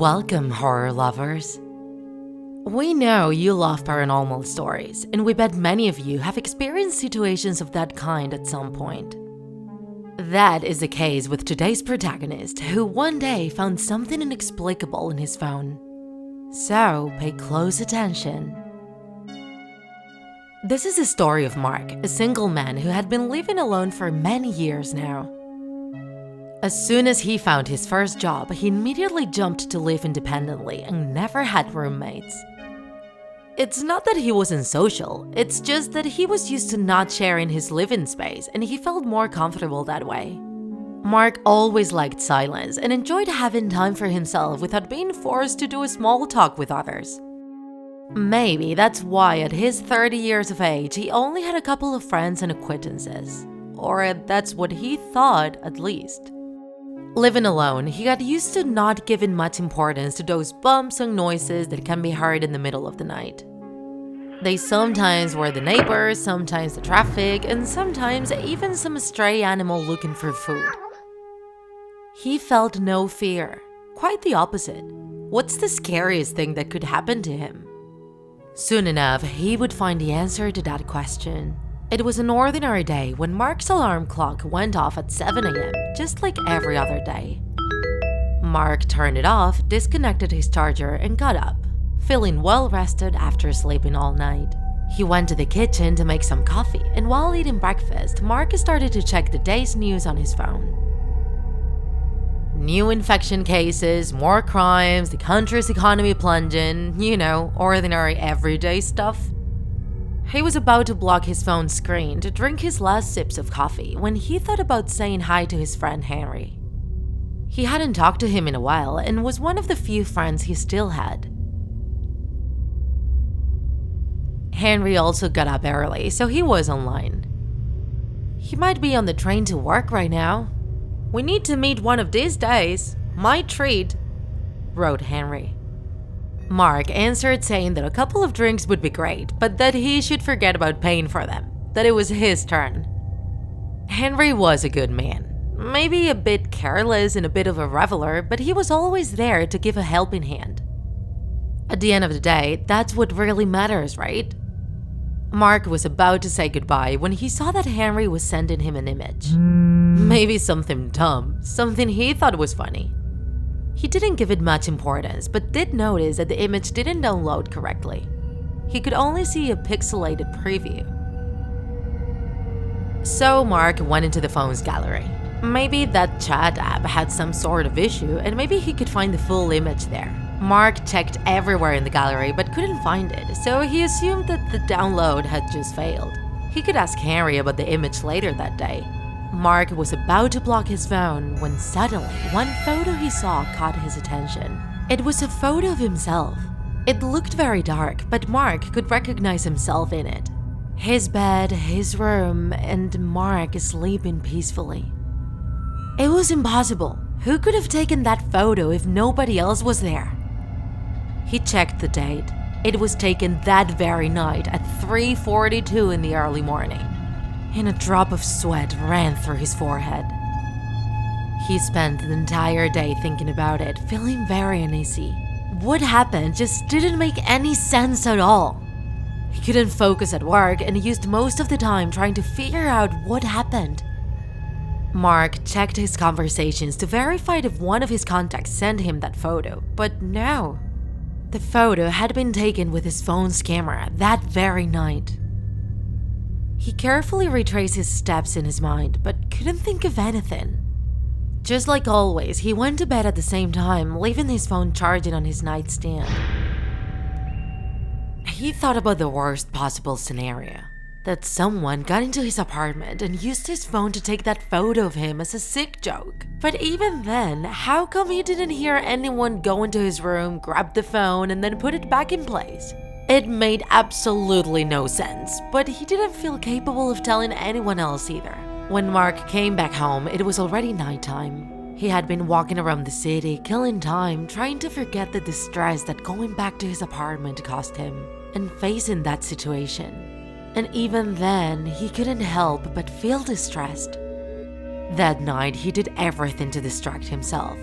Welcome, horror lovers. We know you love paranormal stories, and we bet many of you have experienced situations of that kind at some point. That is the case with today's protagonist, who one day found something inexplicable in his phone. So, pay close attention. This is the story of Mark, a single man who had been living alone for many years now. As soon as he found his first job, he immediately jumped to live independently and never had roommates. It's not that he wasn't social, it's just that he was used to not sharing his living space and he felt more comfortable that way. Mark always liked silence and enjoyed having time for himself without being forced to do a small talk with others. Maybe that's why at his 30 years of age, he only had a couple of friends and acquaintances. Or that's what he thought, at least. Living alone, he got used to not giving much importance to those bumps and noises that can be heard in the middle of the night. They sometimes were the neighbors, sometimes the traffic, and sometimes even some stray animal looking for food. He felt no fear, quite the opposite. What's the scariest thing that could happen to him? Soon enough, he would find the answer to that question. It was an ordinary day when Mark's alarm clock went off at 7 a.m., just like every other day. Mark turned it off, disconnected his charger, and got up, feeling well rested after sleeping all night. He went to the kitchen to make some coffee, and while eating breakfast, Mark started to check the day's news on his phone. New infection cases, more crimes, the country's economy plunging, ordinary everyday stuff. He was about to block his phone screen to drink his last sips of coffee when he thought about saying hi to his friend Henry. He hadn't talked to him in a while and was one of the few friends he still had. Henry also got up early, so he was online. He might be on the train to work right now. "We need to meet one of these days. My treat," wrote Henry. Mark answered saying that a couple of drinks would be great, but that he should forget about paying for them, that it was his turn. Henry was a good man, maybe a bit careless and a bit of a reveler, but he was always there to give a helping hand. At the end of the day, that's what really matters, right? Mark was about to say goodbye when he saw that Henry was sending him an image. Maybe something dumb, something he thought was funny. He didn't give it much importance, but did notice that the image didn't download correctly. He could only see a pixelated preview. So Mark went into the phone's gallery. Maybe that chat app had some sort of issue and maybe he could find the full image there. Mark checked everywhere in the gallery but couldn't find it, so he assumed that the download had just failed. He could ask Henry about the image later that day. Mark was about to block his phone when suddenly one photo he saw caught his attention. It was a photo of himself. It looked very dark, but Mark could recognize himself in it. His bed, his room, and Mark sleeping peacefully. It was impossible. Who could have taken that photo if nobody else was there? He checked the date. It was taken that very night at 3:42 in the early morning. And a drop of sweat ran through his forehead. He spent the entire day thinking about it, feeling very uneasy. What happened just didn't make any sense at all. He couldn't focus at work and used most of the time trying to figure out what happened. Mark checked his conversations to verify if one of his contacts sent him that photo, but no. The photo had been taken with his phone's camera that very night. He carefully retraced his steps in his mind, but couldn't think of anything. Just like always, he went to bed at the same time, leaving his phone charging on his nightstand. He thought about the worst possible scenario, that someone got into his apartment and used his phone to take that photo of him as a sick joke. But even then, how come he didn't hear anyone go into his room, grab the phone, and then put it back in place? It made absolutely no sense, but he didn't feel capable of telling anyone else either. When Mark came back home, it was already nighttime. He had been walking around the city, killing time, trying to forget the distress that going back to his apartment caused him, and facing that situation. And even then, he couldn't help but feel distressed. That night, he did everything to distract himself.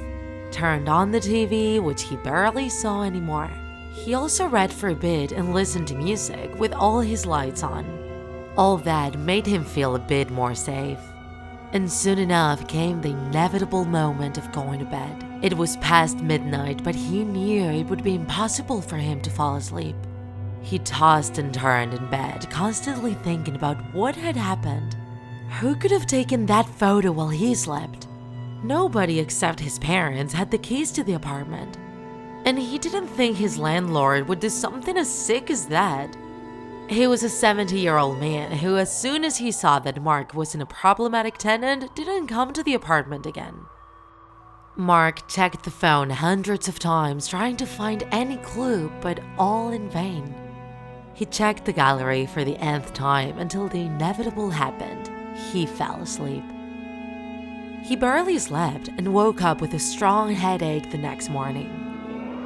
turned on the TV, which he barely saw anymore. He also read for a bit and listened to music with all his lights on. All that made him feel a bit more safe. And soon enough came the inevitable moment of going to bed. It was past midnight, but he knew it would be impossible for him to fall asleep. He tossed and turned in bed, constantly thinking about what had happened. Who could have taken that photo while he slept? Nobody except his parents had the keys to the apartment. And he didn't think his landlord would do something as sick as that. He was a 70-year-old man who, as soon as he saw that Mark wasn't a problematic tenant, didn't come to the apartment again. Mark checked the phone hundreds of times, trying to find any clue, but all in vain. He checked the gallery for the nth time until the inevitable happened. He fell asleep. He barely slept and woke up with a strong headache the next morning.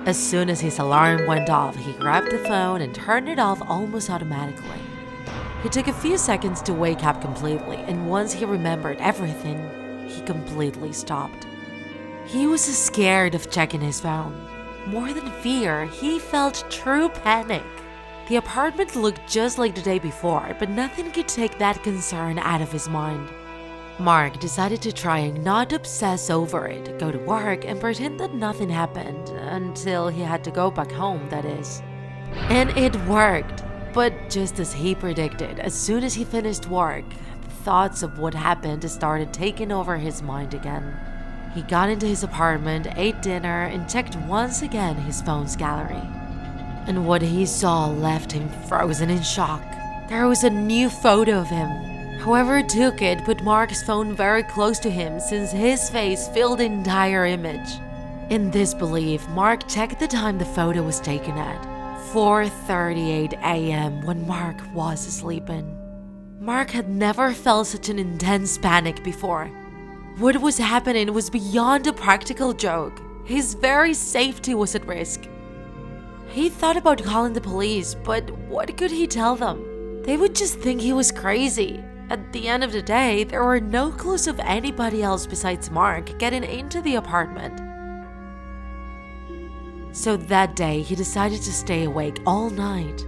As soon as his alarm went off, he grabbed the phone and turned it off almost automatically. He took a few seconds to wake up completely, and once he remembered everything, he completely stopped. He was scared of checking his phone. More than fear, he felt true panic. The apartment looked just like the day before, but nothing could take that concern out of his mind. Mark decided to try and not obsess over it, go to work, and pretend that nothing happened until he had to go back home, that is. And it worked. But just as he predicted, as soon as he finished work, the thoughts of what happened started taking over his mind again. He got into his apartment, ate dinner, and checked once again his phone's gallery. And what he saw left him frozen in shock. There was a new photo of him. Whoever took it put Mark's phone very close to him since his face filled the entire image. In disbelief, Mark checked the time the photo was taken at, 4:38 a.m. when Mark was sleeping. Mark had never felt such an intense panic before. What was happening was beyond a practical joke. His very safety was at risk. He thought about calling the police, but what could he tell them? They would just think he was crazy. At the end of the day, there were no clues of anybody else besides Mark getting into the apartment. So that day, he decided to stay awake all night.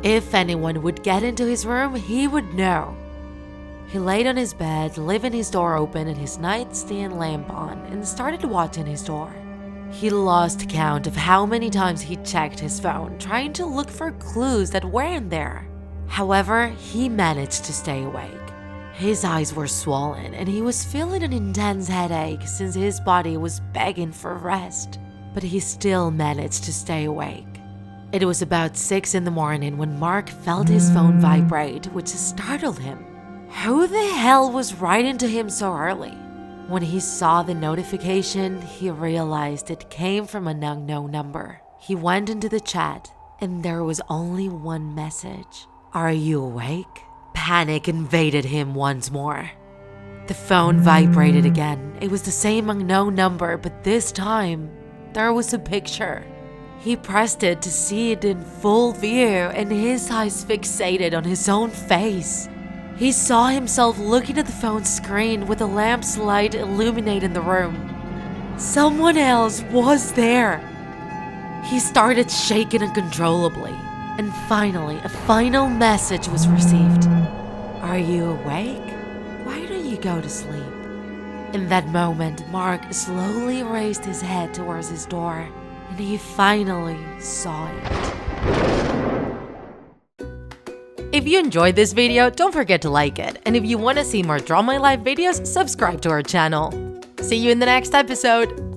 If anyone would get into his room, he would know. He laid on his bed, leaving his door open and his nightstand lamp on, and started watching his door. He lost count of how many times he checked his phone, trying to look for clues that weren't there. However, he managed to stay awake. His eyes were swollen and he was feeling an intense headache since his body was begging for rest. But he still managed to stay awake. It was about 6 in the morning when Mark felt his phone vibrate, which startled him. Who the hell was writing to him so early? When he saw the notification, he realized it came from an unknown number. He went into the chat and there was only one message. Are you awake? Panic invaded him once more. The phone vibrated again. It was the same unknown number, but this time, there was a picture. He pressed it to see it in full view, and his eyes fixated on his own face. He saw himself looking at the phone's screen with the lamp's light illuminating the room. Someone else was there. He started shaking uncontrollably. And finally, a final message was received. Are you awake? Why don't you go to sleep? In that moment, Mark slowly raised his head towards his door, and he finally saw it. If you enjoyed this video, don't forget to like it. And if you want to see more Draw My Life videos, subscribe to our channel. See you in the next episode.